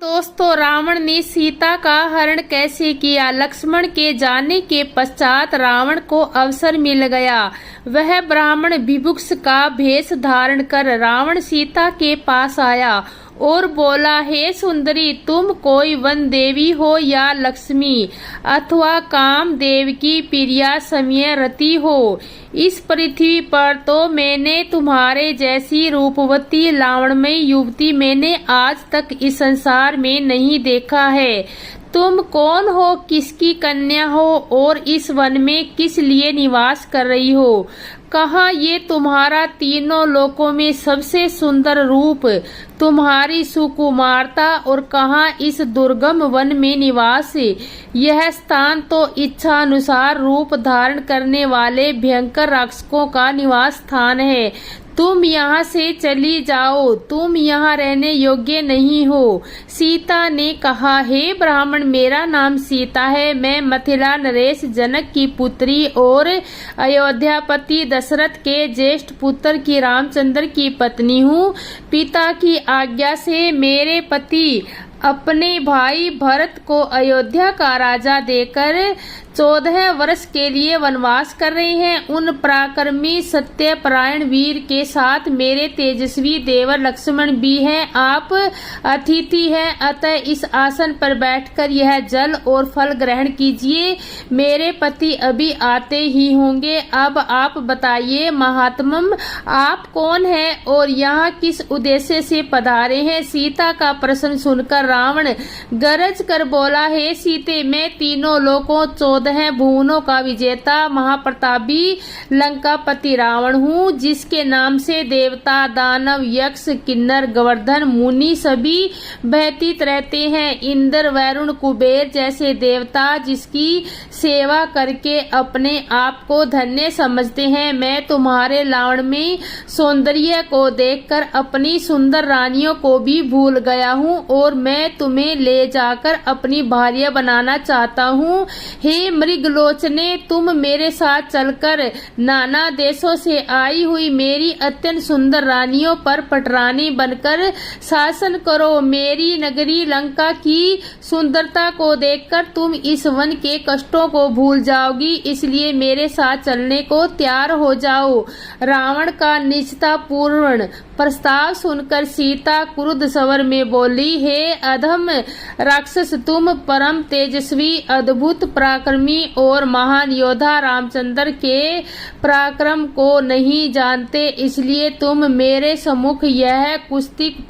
दोस्तों, रावण ने सीता का हरण कैसे किया? लक्ष्मण के जाने के पश्चात रावण को अवसर मिल गया। वह ब्राह्मण भिक्षुक का भेष धारण कर रावण सीता के पास आया और बोला, हे सुंदरी, तुम कोई वन देवी हो या लक्ष्मी अथवा कामदेव की प्रिया समय रति हो? इस पृथ्वी पर तो मैंने तुम्हारे जैसी रूपवती लावण्यमयी युवती मैंने आज तक इस संसार में नहीं देखा है। तुम कौन हो, किसकी कन्या हो और इस वन में किस लिए निवास कर रही हो? कहाँ ये तुम्हारा तीनों लोकों में सबसे सुंदर रूप, तुम्हारी सुकुमारता, और कहाँ इस दुर्गम वन में निवास? यह स्थान तो इच्छा अनुसार रूप धारण करने वाले भयंकर राक्षसों का निवास स्थान है। तुम यहाँ से चली जाओ, तुम यहाँ रहने योग्य नहीं हो। सीता ने कहा, हे ब्राह्मण, मेरा नाम सीता है। मैं मिथिला नरेश जनक की पुत्री और अयोध्यापति दशरथ के ज्येष्ठ पुत्र की रामचंद्र की पत्नी हूँ। पिता की आज्ञा से मेरे पति अपने भाई भरत को अयोध्या का राजा देकर 14 वर्ष के लिए वनवास कर रहे हैं। उन पराक्रमी सत्यपरायण वीर के साथ मेरे तेजस्वी देवर लक्ष्मण भी हैं। आप अतिथि हैं, अतः इस आसन पर बैठकर यह जल और फल ग्रहण कीजिए। मेरे पति अभी आते ही होंगे। अब आप बताइए महात्मम, आप कौन हैं और यहाँ किस उद्देश्य से पधारे हैं? सीता का प्रश्न सुनकर रावण गरज कर बोला, हे सीते, मैं तीनों लोकों 14 भुवनों का विजेता महाप्रतापी लंकापति रावण हूँ, जिसके नाम से देवता, दानव, यक्ष, किन्नर, गोवर्धन मुनि सभी भयभीत रहते हैं। इंद्र, वरुण, कुबेर जैसे देवता जिसकी सेवा करके अपने आप को धन्य समझते हैं। मैं तुम्हारे लावण्यमयी सौंदर्य को देखकर अपनी सुंदर रानियों को भी भूल गया हूँ और मैं तुम्हें ले जाकर अपनी भार्या बनाना चाहता हूँ। हे मृगलोचने, तुम मेरे साथ चलकर नाना देशों से आई हुई मेरी अत्यंत सुंदर रानियों पर पटरानी बनकर शासन करो। मेरी नगरी लंका की सुंदरता को देखकर तुम इस वन के कष्टों को भूल जाओगी, इसलिए मेरे साथ चलने को तैयार हो जाओ। रावण का निष्ठापूर्ण प्रस्ताव सुनकर सीता क्रुद्ध स्वर में बोली, हे अधम राक्षस, तुम परम तेजस्वी, अद्भुत पराक्रमी और महान योद्धा रामचंद्र के पराक्रम को नहीं जानते, इसलिए तुम मेरे सम्मुख यह कुत्सित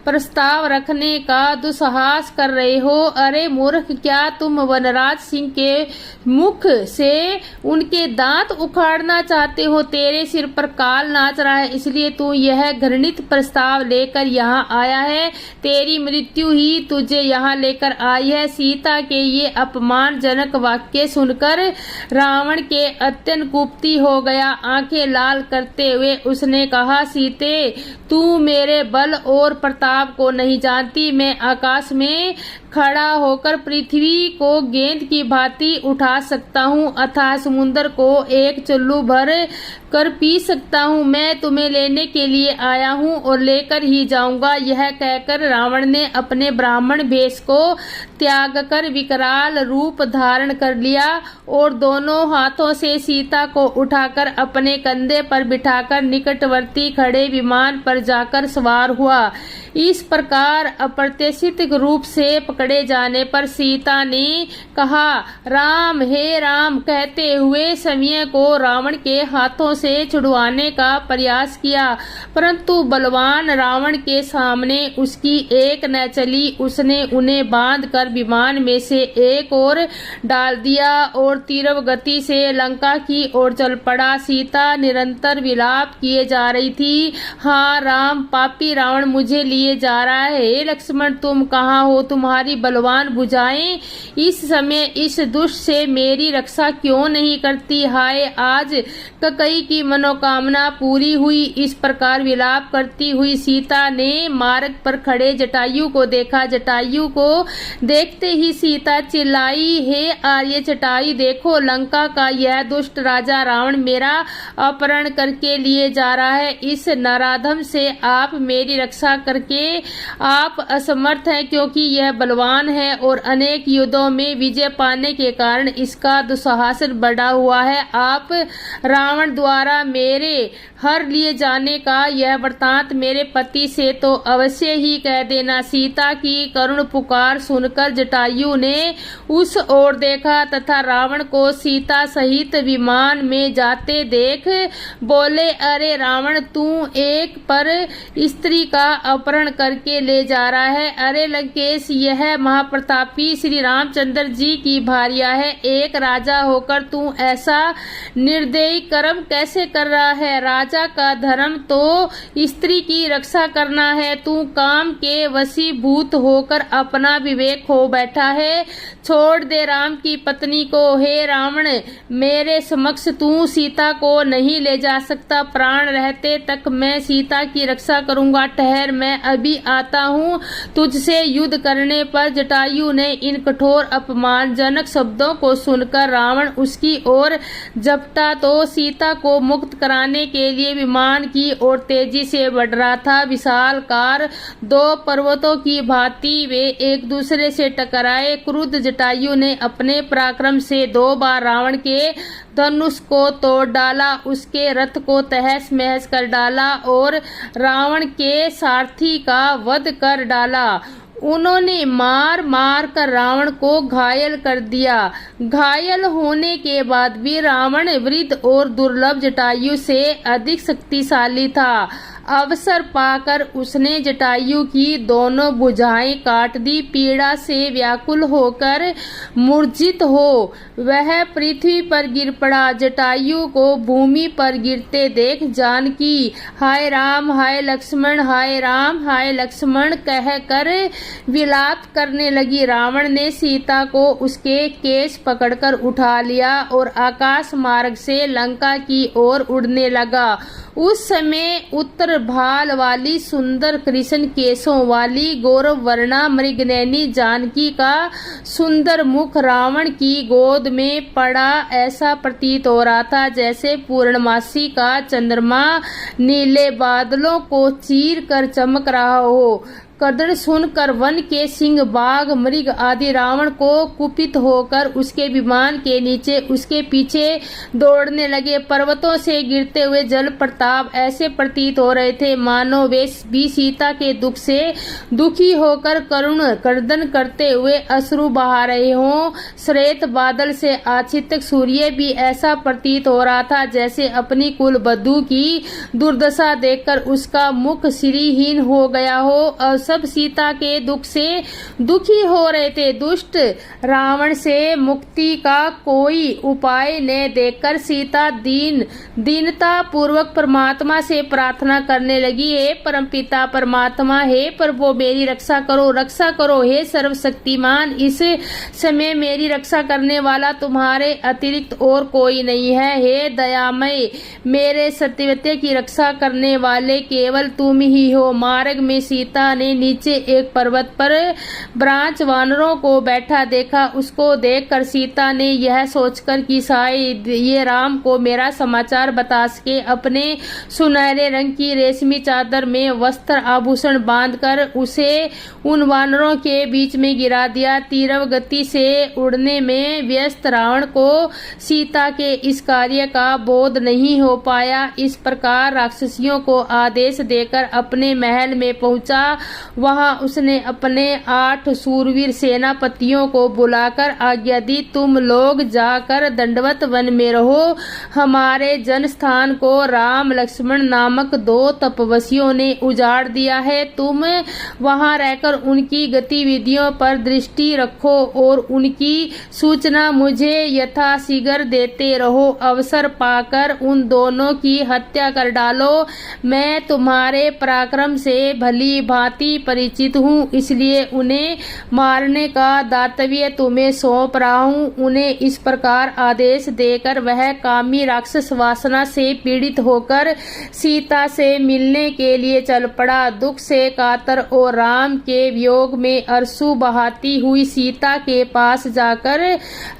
प्रस्ताव रखने का दुस्साहस कर रहे हो। अरे मूर्ख, क्या तुम वनराज सिंह के मुख से उनके दांत उखाड़ना चाहते हो? तेरे सिर पर काल नाच रहा है, इसलिए तू यह घृणित प्रस्ताव लेकर यहाँ आया है। तेरी मृत्यु ही तुझे यहाँ लेकर आई है। सीता के ये अपमानजनक वाक्य सुनकर रावण के अत्यंत कुपित हो गया। आंखें लाल करते हुए उसने कहा, सीते, तू मेरे बल और प्रताप को नहीं जानती। मैं आकाश में खड़ा होकर पृथ्वी को गेंद की भांति उठा सकता हूँ, अथाह समुद्र को एक चुल्लू भर कर पी सकता हूँ। मैं तुम्हें लेने के लिए आया हूँ और लेकर ही जाऊंगा। यह कहकर रावण ने अपने ब्राह्मण भेष को त्याग कर विकराल रूप धारण कर लिया और दोनों हाथों से सीता को उठाकर अपने कंधे पर बिठाकर निकटवर्ती खड़े विमान पर जाकर सवार हुआ। इस प्रकार अप्रत्याशित रूप से पकड़े जाने पर सीता ने कहा, राम, हे राम कहते हुए समय को रावण के हाथों से छुड़वाने का प्रयास किया, परंतु बलवान रावण के सामने उसकी एक न चली। उसने उन्हें बांधकर विमान में से एक ओर डाल दिया और तीव्र गति से लंका की ओर चल पड़ा। सीता निरंतर विलाप किए जा रही थी, हाँ राम, पापी रावण मुझे लिए जा रहा है। हे लक्ष्मण, तुम कहाँ हो? तुम्हारी बलवान भुजाएं इस समय इस दुष्ट से मेरी रक्षा क्यों नहीं करती? हाय, आज ककई की मनोकामना पूरी हुई। इस प्रकार विलाप करती हुई सीता ने मार्ग पर खड़े जटायु को देखा। जटायु को देखते ही सीता चिल्लाई, हे आर्य जटायु, देखो लंका का यह दुष्ट राजा रावण मेरा अपहरण करके लिए जा रहा है। इस नराधम से आप मेरी रक्षा करके आप असमर्थ हैं, क्योंकि यह बलवान है और अनेक युद्धों में विजय पाने के कारण इसका दुस्साहस बढ़ा हुआ है। आप रावण द्वारा मेरे हर लिए जाने का यह वृतांत मेरे पति से तो अवश्य ही कह देना। सीता की करुण पुकार सुनकर जटायु ने उस ओर देखा तथा रावण को सीता सहित विमान में जाते देख बोले, अरे रावण, तू एक पर स्त्री का अपहरण करके ले जा रहा है। अरे लंकेश, यह महाप्रतापी श्री रामचंद्र जी की भार्या है। एक राजा होकर तू ऐसा निर्दयी कर्म कैसे कर रहा है? राजा का धर्म तो स्त्री की रक्षा करना है। तू काम के वशीभूत होकर अपना विवेक खो बैठा है। छोड़ दे राम की पत्नी को। हे रावण, मेरे समक्ष तू सीता को नहीं ले जा सकता। प्राण रहते तक मैं सीता की रक्षा करूंगा। ठहर, मैं अभी आता हूँ तुझसे युद्ध करने पर। जटायु ने इन कठोर अपमानजनक शब्दों को सुनकर रावण उसकी ओर झपटा तो सीता को मुक्त कराने के लिए विमान की ओर तेजी से बढ़ रहा था। विशालकार दो पर्वतों की भांति वे एक दूसरे से टकराए। क्रुद्ध जटायु ने अपने पराक्रम से 2 बार रावण के धनुष को तोड़ डाला, उसके रथ को तहस महस कर डाला और रावण के सारथी का वध कर डाला। उन्होंने मार मार कर रावण को घायल कर दिया। घायल होने के बाद भी रावण वृद्ध और दुर्लभ जटायु से अधिक शक्तिशाली था। अवसर पाकर उसने जटायु की दोनों भुजाएं काट दी। पीड़ा से व्याकुल होकर मूर्छित हो वह पृथ्वी पर गिर पड़ा। जटायु को भूमि पर गिरते देख जानकी हाय राम हाय लक्ष्मण, हाय राम हाय लक्ष्मण कहकर विलाप करने लगी। रावण ने सीता को उसके केश पकड़कर उठा लिया और आकाश मार्ग से लंका की ओर उड़ने लगा। उस समय उत्तर भाल वाली सुंदर कृष्ण केशों वाली गौरव वर्णा मृगनयनी जानकी का सुंदर मुख रावण की गोद में पड़ा ऐसा प्रतीत हो रहा था, जैसे पूर्णमासी का चंद्रमा नीले बादलों को चीर कर चमक रहा हो। कर्दन सुनकर वन के सिंह, बाघ, मृग आदि रावण को कुपित होकर उसके विमान के नीचे उसके पीछे दौड़ने लगे। पर्वतों से गिरते हुए जल प्रताप ऐसे प्रतीत हो रहे थे मानो वे भी सीता के दुख से दुखी होकर करुण कर्दन करते हुए अश्रु बहा रहे हों। श्वेत बादल से आच्छादित सूर्य भी ऐसा प्रतीत हो रहा था जैसे अपनी कुल बधू की दुर्दशा देखकर उसका मुख श्रीहीन हो गया हो। सब सीता के दुख से दुखी हो रहे थे। दुष्ट रावण से मुक्ति का कोई उपाय न देखकर सीता दीनता पूर्वक परमात्मा से प्रार्थना करने लगी, हे परमपिता परमात्मा, हे प्रभु मेरी रक्षा करो, रक्षा करो। हे सर्वशक्तिमान, इस समय मेरी रक्षा करने वाला तुम्हारे अतिरिक्त और कोई नहीं है। हे दयामय, मेरे सत्यवती की रक्षा करने वाले केवल तुम ही हो। मार्ग में सीता ने नीचे एक पर्वत पर ब्रांच वानरों को बैठा देखा। उसको देखकर सीता ने यह सोचकर कि शायद ये राम को मेरा समाचार बता सके, अपने सुनहरे रंग की रेशमी चादर में वस्त्र आभूषण बांधकर उसे उन वानरों के बीच में गिरा दिया। तीव्र गति से उड़ने में व्यस्त रावण को सीता के इस कार्य का बोध नहीं हो पाया। इस प्रकार राक्षसियों को आदेश देकर अपने महल में पहुंचा। वहां उसने अपने 8 सूरवीर सेनापतियों को बुलाकर आज्ञा दी, तुम लोग जाकर दंडवत वन में रहो। हमारे जनस्थान को राम लक्ष्मण नामक 2 तपस्वियों ने उजाड़ दिया है। तुम वहां रहकर उनकी गतिविधियों पर दृष्टि रखो और उनकी सूचना मुझे यथाशीघ्र देते रहो। अवसर पाकर उन दोनों की हत्या कर डालो। मैं तुम्हारे पराक्रम से भली भांति परिचित हूँ, इसलिए उन्हें मारने का दातव्य तुम्हें सौंप रहा हूँ। उन्हें इस प्रकार आदेश देकर वह कामी राक्षस वासना से पीड़ित होकर सीता से मिलने के लिए चल पड़ा। दुख से कातर और राम के वियोग में अश्रु बहाती हुई सीता के पास जाकर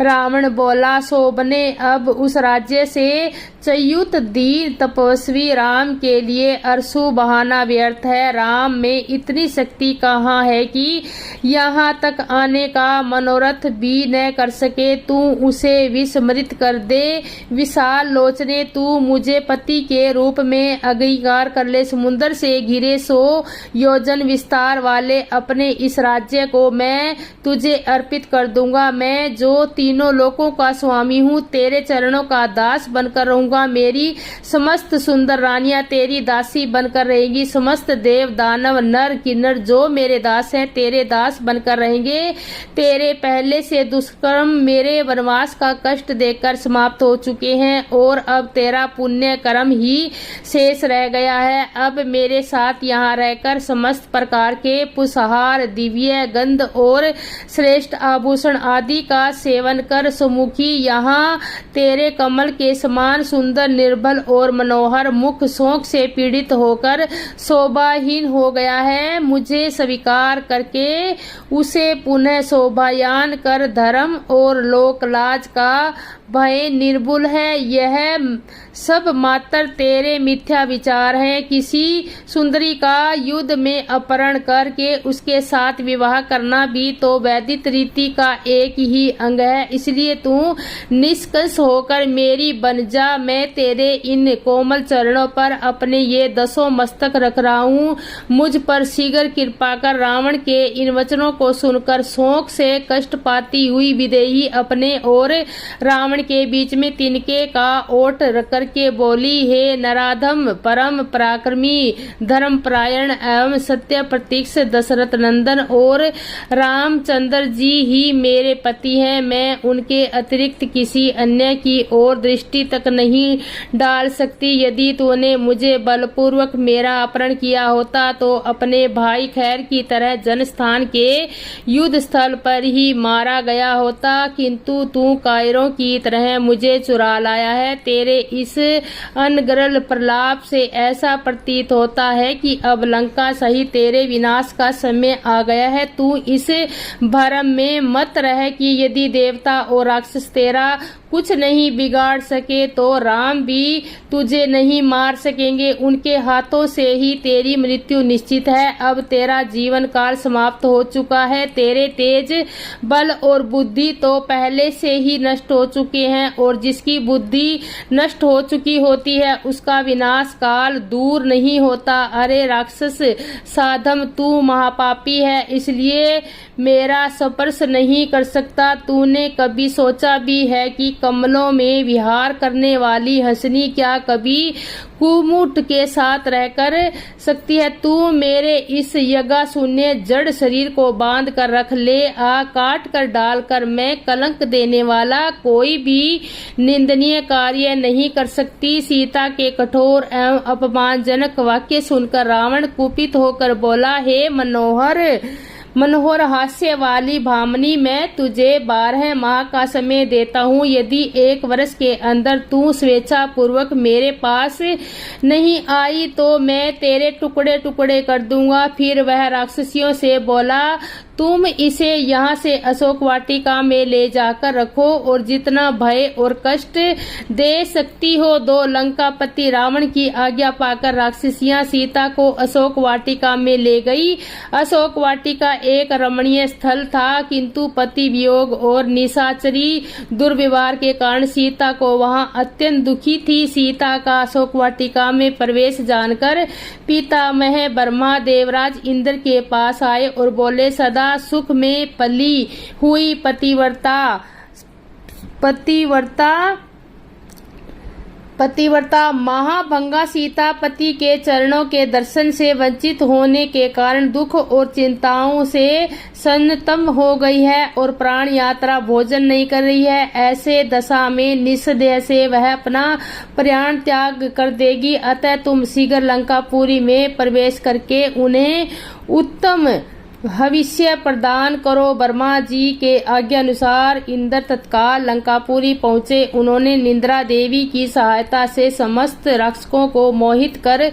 रावण बोला, शोभने, अब उस राज्य से च्युत दीन तपस्वी राम के लिए अश्रु बहाना व्यर्थ है। राम में इतनी शक्ति कहाँ है कि यहाँ तक आने का मनोरथ भी न कर सके। तू उसे विस्मृत कर दे। विशाल लोचने, तू मुझे पति के रूप में अंगीकार कर ले। समुद्र से घिरे 100 योजन विस्तार वाले अपने इस राज्य को मैं तुझे अर्पित कर दूंगा। मैं जो तीनों लोकों का स्वामी हूँ, तेरे चरणों का दास बनकर रहूंगा। मेरी समस्त सुंदर रानियां तेरी दासी बनकर रहेंगी। समस्त देव दानव नर किन्नर जो मेरे दास हैं, तेरे दास बनकर रहेंगे। तेरे पहले से दुष्कर्म मेरे वनवास का कष्ट देकर समाप्त हो चुके हैं और अब तेरा पुण्य कर्म ही शेष रह गया है। अब मेरे साथ यहाँ रहकर समस्त प्रकार के पुष्पहार, दिव्य गंध और श्रेष्ठ आभूषण आदि का सेवन कर। सुमुखी, यहाँ तेरे कमल के समान सुंदर, निर्बल और मनोहर मुख शोक से पीड़ित होकर शोभाहीन हो गया है। मुझे स्वीकार करके उसे पुनः शोभायान कर। धर्म और लोकलाज का भय निर्भुल है। यह सब मात्र तेरे मिथ्या विचार हैं। किसी सुंदरी का युद्ध में अपहरण करके उसके साथ विवाह करना भी तो वैदिक रीति का एक ही अंग है। इसलिए तू निष्कंश होकर मेरी बन जा। मैं तेरे इन कोमल चरणों पर अपने ये 10 मस्तक रख रहा हूँ। मुझ पर शीघ्र कृपा कर। रावण के इन वचनों को सुनकर शोक से कष्ट पाती हुई विदेही अपने और रावण के बीच में तिनके का ओट करके बोली, हे नराधम, परम पराक्रमी, धर्मपरायण एवं सत्य प्रतीक्ष दशरथ नंदन और रामचंद्र जी ही मेरे पति हैं। मैं उनके अतिरिक्त किसी अन्य की ओर दृष्टि तक नहीं डाल सकती। यदि तूने मुझे बलपूर्वक मेरा अपहरण किया होता तो अपने भाई खैर की तरह जनस्थान के युद्ध स्थल पर ही मारा गया होता, किंतु तू कायरों की तरह मुझे चुरा लाया है। तेरे इस अनर्गल प्रलाप से ऐसा प्रतीत होता है कि अब लंका सहित तेरे विनाश का समय आ गया है। तू इस भ्रम में मत रह कि यदि देवता और राक्षस तेरा कुछ नहीं बिगाड़ सके तो राम भी तुझे नहीं मार सकेंगे। उनके हाथों से ही तेरी मृत्यु निश्चित है। अब तेरा जीवन काल समाप्त हो चुका है। तेरे तेज, बल और बुद्धि तो पहले से ही नष्ट हो चुके हैं और जिसकी बुद्धि नष्ट हो चुकी होती है उसका विनाश काल दूर नहीं होता। अरे राक्षस साधम, तू महापापी है, इसलिए मेरा स्पर्श नहीं कर सकता। तूने कभी सोचा भी है कि कमलों में विहार करने वाली हंसनी क्या कभी कुमुट के साथ रहकर सकती है? तू मेरे इस यज्ञ शून्य जड़ शरीर को बांध कर रख ले। काट कर डालकर मैं कलंक देने वाला कोई भी निंदनीय कार्य नहीं कर सकती। सीता के कठोर एवं अपमानजनक वाक्य सुनकर रावण कुपित होकर बोला, हे मनोहर हास्य वाली भामनी, मैं तुझे 12 माह का समय देता हूँ। यदि 1 वर्ष के अंदर तू स्वेच्छा पूर्वक मेरे पास नहीं आई तो मैं तेरे टुकड़े टुकड़े कर दूंगा। फिर वह राक्षसियों से बोला, तुम इसे यहाँ से अशोक वाटिका में ले जाकर रखो और जितना भय और कष्ट दे सकती हो दो। लंकापति रावण की आज्ञा पाकर राक्षसियां सीता को अशोक वाटिका में ले गई। अशोक वाटिका एक रमणीय स्थल था, किंतु पति वियोग और निशाचरी दुर्व्यवहार के कारण सीता को वहाँ अत्यंत दुखी थी। सीता का अशोक वाटिका में प्रवेश जानकर पितामह ब्रह्मा देवराज इंद्र के पास आए और बोले, सदा सुख में पली हुई पतिव्रता पतिव्रता महाभंगा सीता पति के चरणों के दर्शन से वंचित होने के कारण दुख और चिंताओं से संतप्त हो गई है और प्राण यात्रा भोजन नहीं कर रही है। ऐसे दशा में निस्संदेह से वह अपना प्राण त्याग कर देगी। अतः तुम शीघ्र लंकापुरी में प्रवेश करके उन्हें उत्तम भविष्य प्रदान करो। ब्रह्मा जी के आज्ञा अनुसार इंद्र तत्काल लंकापुरी पहुंचे। उन्होंने निद्रा देवी की सहायता से समस्त राक्षसों को मोहित कर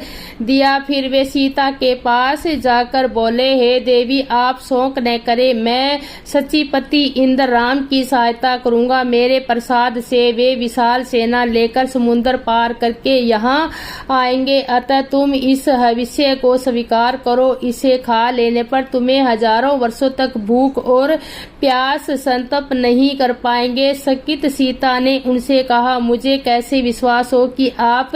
दिया। फिर वे सीता के पास जाकर बोले, हे देवी, आप शोक न करें, मैं सचिपति इंद्र राम की सहायता करूंगा। मेरे प्रसाद से वे विशाल सेना लेकर समुद्र पार करके यहाँ आएंगे। अतः तुम इस भविष्य को स्वीकार करो। इसे खा लेने पर तुम्हें हजारों वर्षों तक भूख और प्यास संतप नहीं कर पाएंगे। सकित सीता ने उनसे कहा, मुझे कैसे विश्वास हो कि आप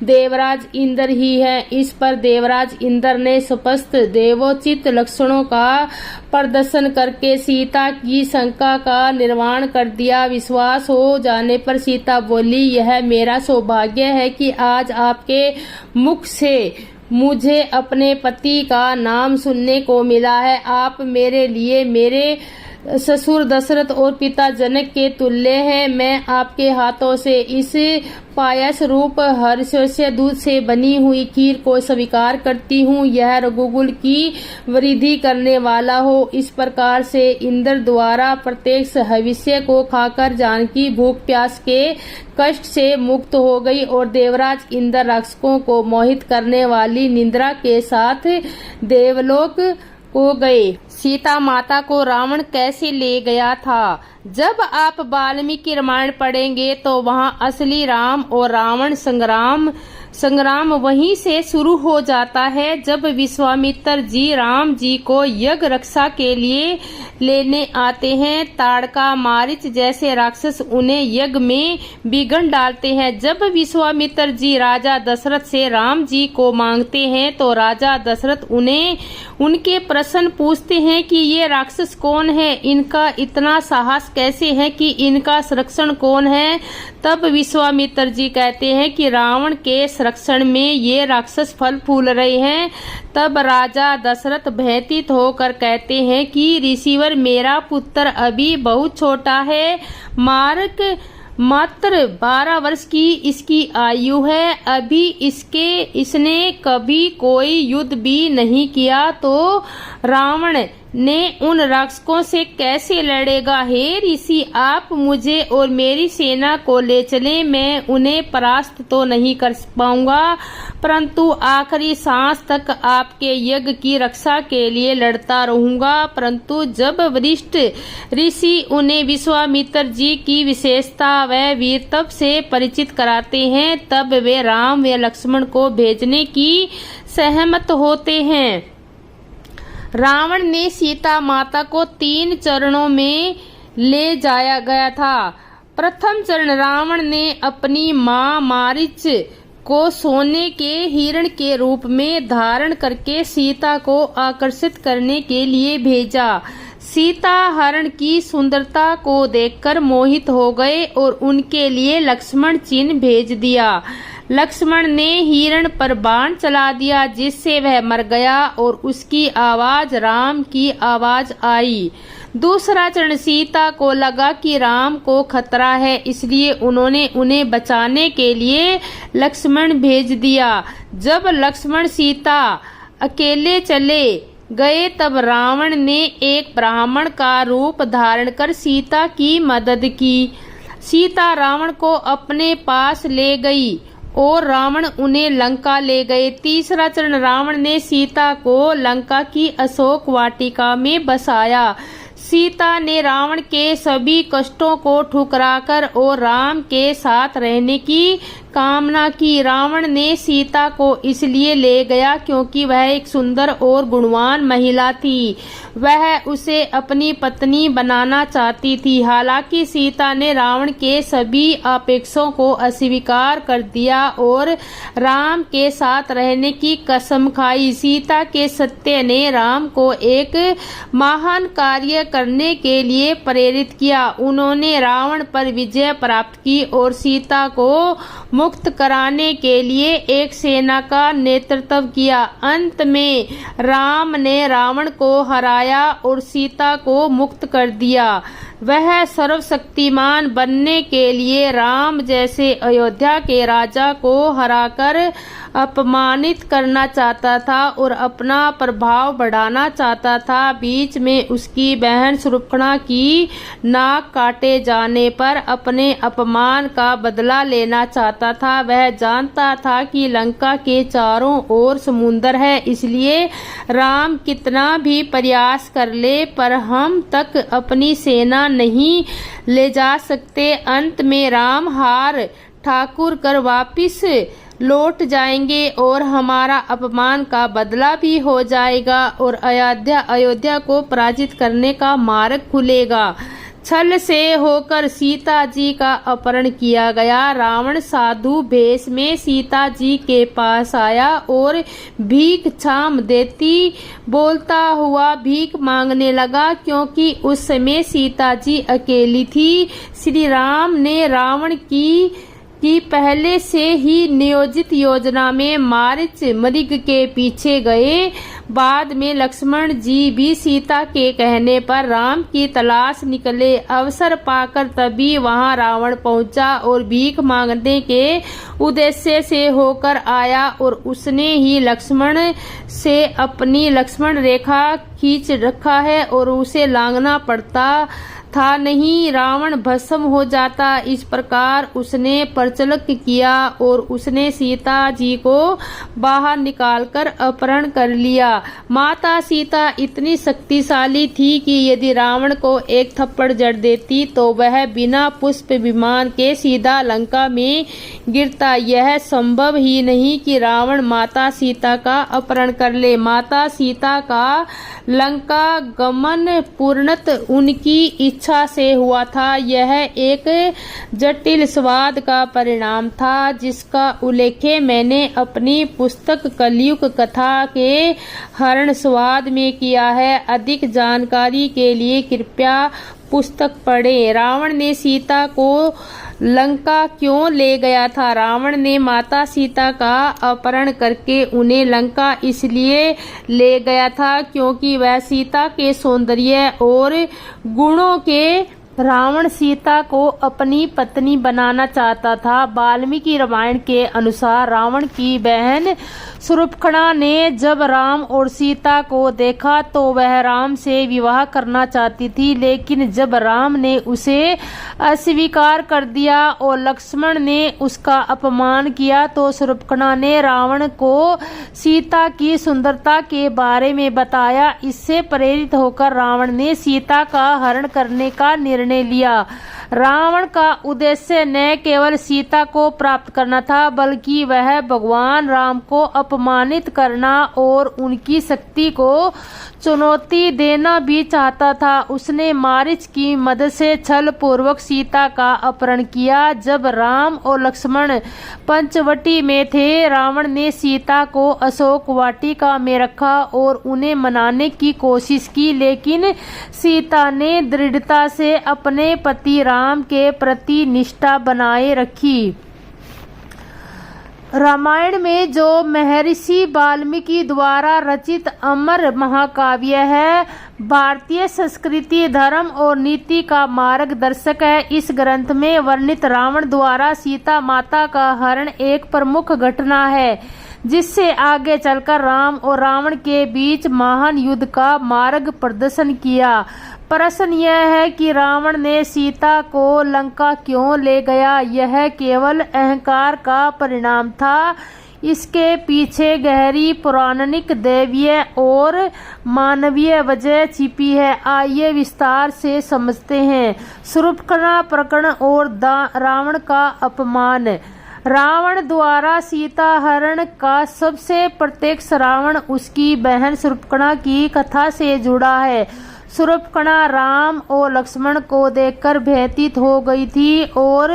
देवराज इंद्र ही हैं। इस पर देवराज इंद्र ने स्पष्ट देवोचित लक्षणों का प्रदर्शन करके सीता की शंका का निर्वाण कर दिया। विश्वास हो जाने पर सीता बोली, यह मेरा सौभाग्य है कि आज आपके मुख से मुझे अपने पति का नाम सुनने को मिला है। आप मेरे लिए मेरे ससुर दशरथ और पिता जनक के तुल्य हैं। मैं आपके हाथों से इस पायस रूप हर्षस्य दूध से बनी हुई खीर को स्वीकार करती हूँ। यह रघुकुल की वृद्धि करने वाला हो। इस प्रकार से इंद्र द्वारा प्रत्येक भविष्य को खाकर जानकी भूख प्यास के कष्ट से मुक्त हो गई और देवराज इंद्र राक्षसों को मोहित करने वाली निद्रा के साथ देवलोक को गए। सीता माता को रावण कैसे ले गया था? जब आप वाल्मीकि रामायण पढ़ेंगे तो वहाँ असली राम और रावण संग्राम वहीं से शुरू हो जाता है। जब विश्वामित्र जी राम जी को यज्ञ रक्षा के लिए लेने आते हैं, ताड़का मारीच जैसे राक्षस उन्हें यज्ञ में विघ्न डालते हैं। जब विश्वामित्र जी राजा दशरथ से राम जी को मांगते हैं तो राजा दशरथ उन्हें उनके प्रश्न पूछते हैं कि ये राक्षस कौन है, इनका इतना साहस कैसे है कि इनका संरक्षण कौन है। तब विश्वामित्र जी कहते हैं कि रावण के संरक्षण में ये राक्षस फल फूल रहे हैं। तब राजा दशरथ भयभीत होकर कहते हैं कि ऋषिवर, मेरा पुत्र अभी बहुत छोटा है, मात्र 12 वर्ष की इसकी आयु है। अभी इसने कभी कोई युद्ध भी नहीं किया, तो रावण ने उन राक्षसों से कैसे लड़ेगा। हे ऋषि, आप मुझे और मेरी सेना को ले चले। मैं उन्हें परास्त तो नहीं कर पाऊंगा, परंतु आखिरी सांस तक आपके यज्ञ की रक्षा के लिए लड़ता रहूंगा। परंतु जब वरिष्ठ ऋषि उन्हें विश्वामित्र जी की विशेषता व वीरत्व से परिचित कराते हैं, तब वे राम व लक्ष्मण को भेजने की सहमत होते हैं। रावण ने सीता माता को 3 चरणों में ले जाया गया था। प्रथम चरण, रावण ने अपनी मां मारीच को सोने के हिरण के रूप में धारण करके सीता को आकर्षित करने के लिए भेजा। सीता हरण की सुंदरता को देखकर मोहित हो गए और उनके लिए लक्ष्मण चिन्ह भेज दिया। लक्ष्मण ने हिरण पर बाण चला दिया, जिससे वह मर गया और उसकी आवाज राम की आवाज आई। दूसरा चरण, सीता को लगा कि राम को खतरा है, इसलिए उन्होंने उन्हें बचाने के लिए लक्ष्मण भेज दिया। जब लक्ष्मण सीता अकेले चले गए, तब रावण ने एक ब्राह्मण का रूप धारण कर सीता की मदद की। सीता रावण को अपने पास ले गई और रावण उन्हें लंका ले गए। तीसरा चरण, रावण ने सीता को लंका की अशोक वाटिका में बसाया। सीता ने रावण के सभी कष्टों को ठुकराकर और राम के साथ रहने की कामना की। रावण ने सीता को इसलिए ले गया क्योंकि वह एक सुंदर और गुणवान महिला थी। वह उसे अपनी पत्नी बनाना चाहती थी। हालांकि सीता ने रावण के सभी अपेक्षाओं को अस्वीकार कर दिया और राम के साथ रहने की कसम खाई। सीता के सत्य ने राम को एक महान कार्य करने के लिए प्रेरित किया। उन्होंने रावण पर विजय प्राप्त की और सीता को मुक्त कराने के लिए एक सेना का नेतृत्व किया। अंत में राम ने रावण को हराया और सीता को मुक्त कर दिया। वह सर्वशक्तिमान बनने के लिए राम जैसे अयोध्या के राजा को हराकर अपमानित करना चाहता था और अपना प्रभाव बढ़ाना चाहता था। बीच में उसकी बहन शूर्पणखा की नाक काटे जाने पर अपने अपमान का बदला लेना चाहता था। वह जानता था कि लंका के चारों ओर समुद्र है, इसलिए राम कितना भी प्रयास कर ले पर हम तक अपनी सेना नहीं ले जा सकते। अंत में राम हार ठाकुर कर वापिस लौट जाएंगे और हमारा अपमान का बदला भी हो जाएगा और अयोध्या को पराजित करने का मार्ग खुलेगा। छल से होकर सीता जी का अपहरण किया गया। रावण साधु भेष में सीता जी के पास आया और भीख छाम देती बोलता हुआ भीख मांगने लगा, क्योंकि उस समय सीता जी अकेली थी। श्री राम ने रावण की पहले से ही नियोजित योजना में मारीच मृग के पीछे गए। बाद में लक्ष्मण जी भी सीता के कहने पर राम की तलाश निकले। अवसर पाकर तभी वहां रावण पहुंचा और भीख मांगने के उद्देश्य से होकर आया और उसने ही लक्ष्मण से अपनी लक्ष्मण रेखा खींच रखा है और उसे लांघना पड़ता था, नहीं रावण भस्म हो जाता। इस प्रकार उसने प्रचलित किया और उसने सीता जी को बाहर निकालकर अपहरण कर लिया। माता सीता इतनी शक्तिशाली थी कि यदि रावण को एक थप्पड़ जड़ देती तो वह बिना पुष्प विमान के सीधा लंका में गिरता। यह संभव ही नहीं कि रावण माता सीता का अपहरण कर ले। माता सीता का लंका गमन पूर्णतः उनकी इच्छा से हुआ था। यह एक जटिल स्वाद का परिणाम था, जिसका उल्लेख मैंने अपनी पुस्तक कलयुग कथा के हरण स्वाद में किया है। अधिक जानकारी के लिए कृपया पुस्तक पढ़ें। रावण ने सीता को लंका क्यों ले गया था? रावण ने माता सीता का अपहरण करके उन्हें लंका इसलिए ले गया था क्योंकि वह सीता के सौंदर्य और गुणों के रावण सीता को अपनी पत्नी बनाना चाहता था। वाल्मीकि रामायण के अनुसार रावण की बहन शूर्पणखा ने जब राम और सीता को देखा तो वह राम से विवाह करना चाहती थी, लेकिन जब राम ने उसे अस्वीकार कर दिया और लक्ष्मण ने उसका अपमान किया तो शूर्पणखा ने रावण को सीता की सुंदरता के बारे में बताया। इससे प्रेरित होकर रावण ने सीता का हरण करने का निर्णय लिया। रावण का उद्देश्य न केवल सीता को प्राप्त करना था, बल्कि वह भगवान राम को अपमानित करना और उनकी शक्ति को चुनौती देना भी चाहता था। उसने मारीच की मदद से छल पूर्वक सीता का अपहरण किया। जब राम और लक्ष्मण पंचवटी में थे, रावण ने सीता को अशोक वाटिका में रखा और उन्हें मनाने की कोशिश की, लेकिन सीता ने दृढ़ता से अपने पति राम के प्रति निष्ठा बनाए रखी। रामायण में जो महर्षि वाल्मीकि द्वारा रचित अमर महाकाव्य है, भारतीय संस्कृति, धर्म और नीति का मार्गदर्शक है। इस ग्रंथ में वर्णित रावण द्वारा सीता माता का हरण एक प्रमुख घटना है, जिससे आगे चलकर राम और रावण के बीच महान युद्ध का मार्ग प्रदर्शन किया। प्रश्न यह है कि रावण ने सीता को लंका क्यों ले गया? यह केवल अहंकार का परिणाम था। इसके पीछे गहरी पौराणिक, दैवीय और मानवीय वजह छिपी है। आइए विस्तार से समझते हैं। शूर्पणखा प्रकरण और रावण का अपमान। रावण द्वारा सीता हरण का सबसे प्रत्यक्ष रावण उसकी बहन शूर्पणखा की कथा से जुड़ा है। शूर्पणखा राम और लक्ष्मण को देखकर भयभीत हो गई थी और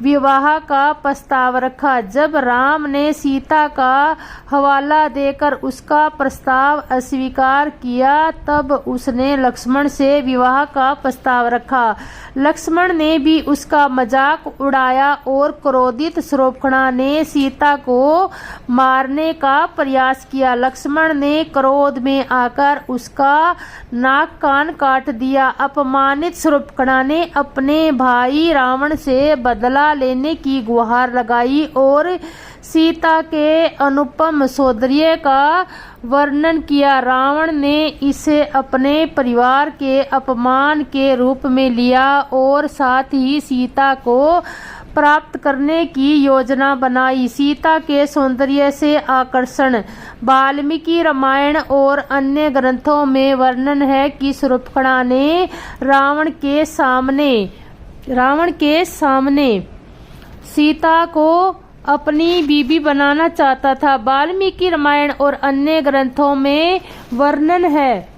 विवाह का प्रस्ताव रखा। जब राम ने सीता का हवाला देकर उसका प्रस्ताव अस्वीकार किया तब उसने लक्ष्मण से विवाह का प्रस्ताव रखा। लक्ष्मण ने भी उसका मजाक उड़ाया और क्रोधित शूर्पणखा ने सीता को मारने का प्रयास किया। लक्ष्मण ने क्रोध में आकर उसका नाक कान काट दिया। अपमानित शूर्पणखा ने अपने भाई रावण से बदला लेने की गुहार लगाई और सीता के अनुपम सौंदर्य का वर्णन किया। रावण ने इसे अपने परिवार के अपमान के रूप में लिया और साथ ही सीता को प्राप्त करने की योजना बनाई। सीता के सौंदर्य से आकर्षण। वाल्मीकि रामायण और अन्य ग्रंथों में वर्णन है कि शूर्पणखा ने रावण के सामने सीता को अपनी बीबी बनाना चाहता था। वाल्मीकि रामायण और अन्य ग्रंथों में वर्णन है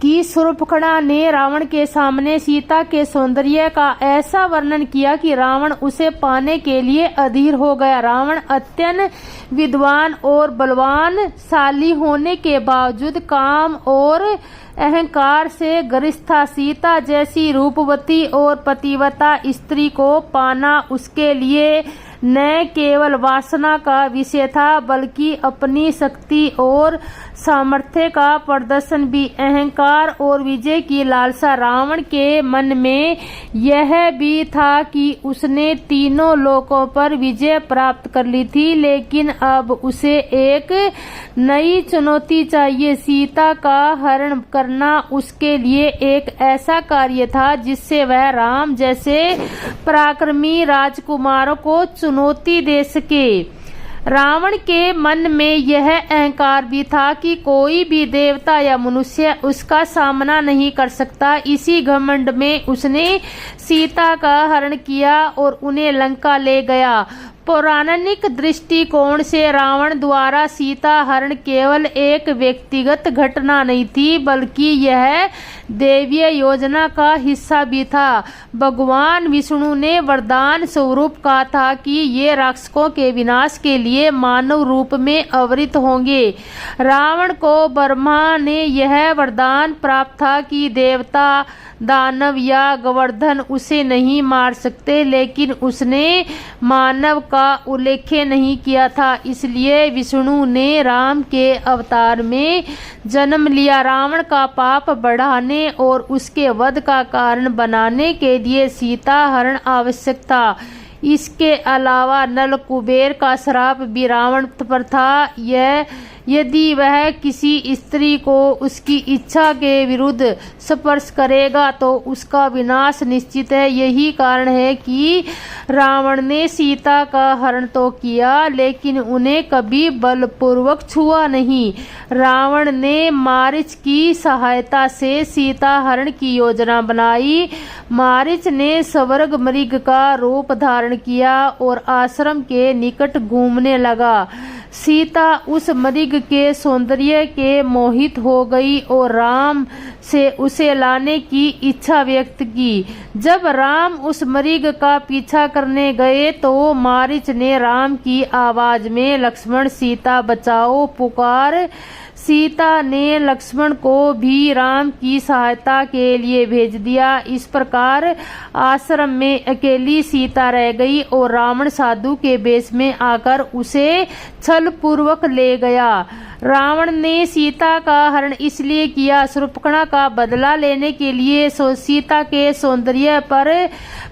कि शूर्पणखा ने रावण के सामने सीता के सौंदर्य का ऐसा वर्णन किया कि रावण उसे पाने के लिए अधीर हो गया। रावण अत्यंत विद्वान और बलवानशाली होने के बावजूद काम और अहंकार से ग्रस्त था। सीता जैसी रूपवती और पतिव्रता स्त्री को पाना उसके लिए न केवल वासना का विषय था बल्कि अपनी शक्ति और सामर्थ्य का प्रदर्शन भी। अहंकार और विजय की लालसा। रावण के मन में यह भी था कि उसने तीनों लोकों पर विजय प्राप्त कर ली थी, लेकिन अब उसे एक नई चुनौती चाहिए। सीता का हरण करना उसके लिए एक ऐसा कार्य था जिससे वह राम जैसे पराक्रमी राजकुमारों को चुनौती दे सके। रावण के मन में यह अहंकार भी था कि कोई भी देवता या मनुष्य उसका सामना नहीं कर सकता। इसी घमंड में उसने सीता का हरण किया और उन्हें लंका ले गया। पौराणिक दृष्टिकोण से रावण द्वारा सीता हरण केवल एक व्यक्तिगत घटना नहीं थी बल्कि यह दैवीय योजना का हिस्सा भी था। भगवान विष्णु ने वरदान स्वरूप कहा था कि ये राक्षसों के विनाश के लिए मानव रूप में अवतरित होंगे। रावण को ब्रह्मा ने यह वरदान प्राप्त था कि देवता, दानव या गोवर्धन उसे नहीं मार सकते, लेकिन उसने मानव का उल्लेख नहीं किया था, इसलिए विष्णु ने राम के अवतार में जन्म लिया। रावण का पाप बढ़ाने और उसके वध का कारण बनाने के लिए सीता हरण आवश्यक था। इसके अलावा नल कुबेर का श्राप भी रावण पर था। यदि वह किसी स्त्री को उसकी इच्छा के विरुद्ध स्पर्श करेगा तो उसका विनाश निश्चित है। यही कारण है कि रावण ने सीता का हरण तो किया लेकिन उन्हें कभी बलपूर्वक छुआ नहीं। रावण ने मारीच की सहायता से सीता हरण की योजना बनाई। मारीच ने स्वर्ग मृग का रूप धारण किया और आश्रम के निकट घूमने लगा। सीता उस मृग के सौंदर्य के मोहित हो गई और राम से उसे लाने की इच्छा व्यक्त की। जब राम उस मृग का पीछा करने गए तो मारीच ने राम की आवाज में लक्ष्मण सीता बचाओ पुकार। सीता ने लक्ष्मण को भी राम की सहायता के लिए भेज दिया। इस प्रकार आश्रम में अकेली सीता रह गई और रावण साधु के वेश में आकर उसे छल पूर्वक ले गया। रावण ने सीता का हरण इसलिए किया शूर्पणखा का बदला लेने के लिए। सीता के सौंदर्य पर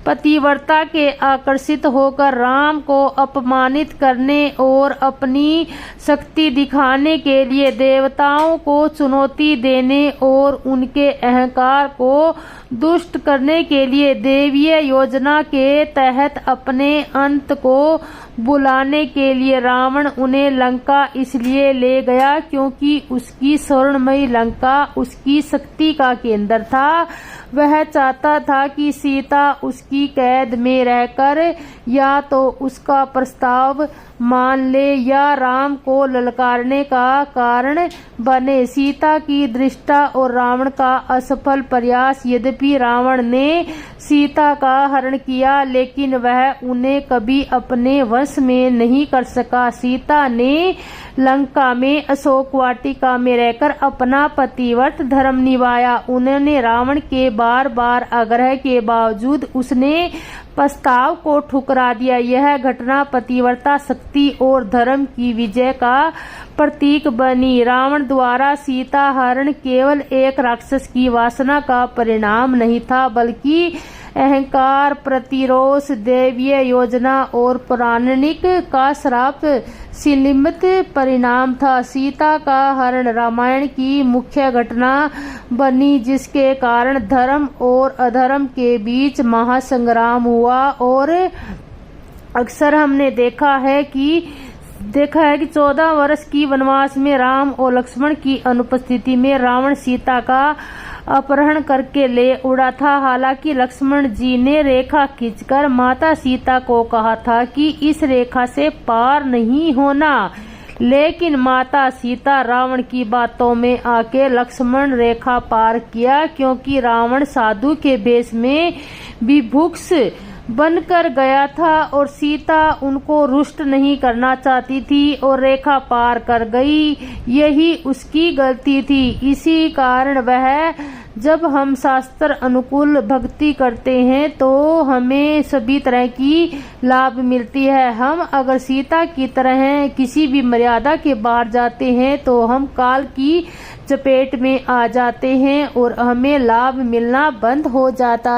पतिव्रता के आकर्षित होकर राम को अपमानित करने और अपनी शक्ति दिखाने के लिए देवताओं को चुनौती देने और उनके अहंकार को दुष्ट करने के लिए दैवीय योजना के तहत अपने अंत को बुलाने के लिए रावण उन्हें लंका इसलिए ले गया क्योंकि उसकी स्वर्णमयी लंका उसकी शक्ति का केंद्र था। वह चाहता था कि सीता उसकी कैद में रहकर या तो उसका प्रस्ताव मान ले या राम को ललकारने का कारण बने। सीता की दृष्टा और रावण का असफल प्रयास। यद्यपि रावण ने सीता का हरण किया लेकिन वह उन्हें कभी अपने वश में नहीं कर सका। सीता ने लंका में अशोक वाटिका में रहकर अपना पतिव्रत धर्म निभाया। उन्होंने रावण के बार बार आग्रह के बावजूद उसने प्रस्ताव को ठुकरा दिया। यह घटना पतिव्रता शक्ति और धर्म की विजय का प्रतीक बनी। रावण द्वारा सीता हरण केवल एक राक्षस की वासना का परिणाम नहीं था बल्कि अहंकार, प्रतिरोध, दैवीय योजना और पौराणिक का श्राप सीमित परिणाम था। सीता का हरण रामायण की मुख्य घटना बनी जिसके कारण धर्म और अधर्म के बीच महासंग्राम हुआ। और अक्सर हमने देखा है कि 14 वर्ष की वनवास में राम और लक्ष्मण की अनुपस्थिति में रावण सीता का अपहरण करके ले उड़ा था। हालांकि लक्ष्मण जी ने रेखा खींचकर माता सीता को कहा था कि इस रेखा से पार नहीं होना, लेकिन माता सीता रावण की बातों में आके लक्ष्मण रेखा पार किया क्योंकि रावण साधु के भेष में विभुक्ष बनकर गया था और सीता उनको रुष्ट नहीं करना चाहती थी और रेखा पार कर गई। यही उसकी गलती थी। इसी कारण वह जब हम शास्त्र अनुकूल भक्ति करते हैं तो हमें सभी तरह की लाभ मिलती है। हम अगर सीता की तरह किसी भी मर्यादा के बाहर जाते हैं तो हम काल की चपेट में आ जाते हैं और हमें लाभ मिलना बंद हो जाता है।